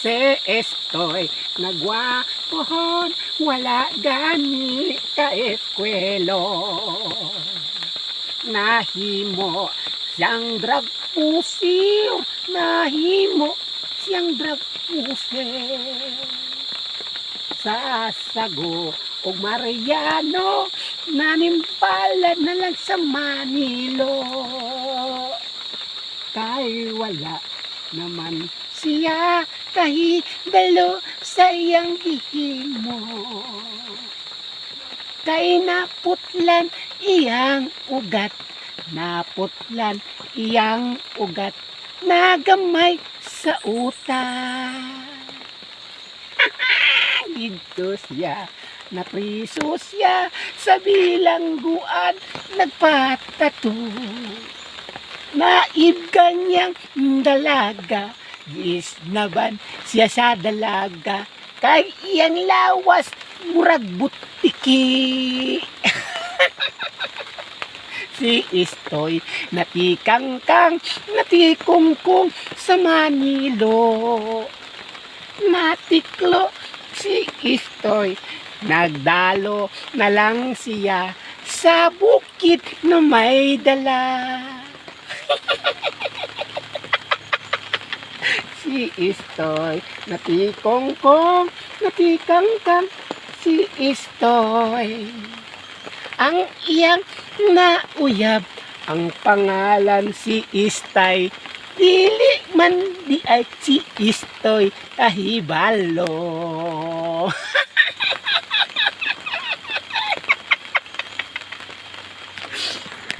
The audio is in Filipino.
Se estoy nagwapohon, wala gani ka eskwelo. Nahimo siyang drag pusiw, nahimo siyang drag pusiw. Sasago o Mariano, nanimpala na lang sa Manilo. Kay wala naman siya kahidalo sa iyang gihimo. Kay naputlan iyang ugat, naputlan iyang ugat, nagamay sa utak. Dito siya, napriso siya sa bilangguan, nagpatato. Naib kanyang dalaga, gisnaban siya sa dalaga, kay iyang lawas murag butiki. Si Istoy natikangkang, natikungkong sa Manilo. Natiklo si Istoy, nagdalo na lang siya sa bukid na may dala. Si Istoy, natikongkong, natikangkang, si Istoy. Ang iyang nauyab, ang pangalan si Istay, dili man di ay si Istoy kahibalo.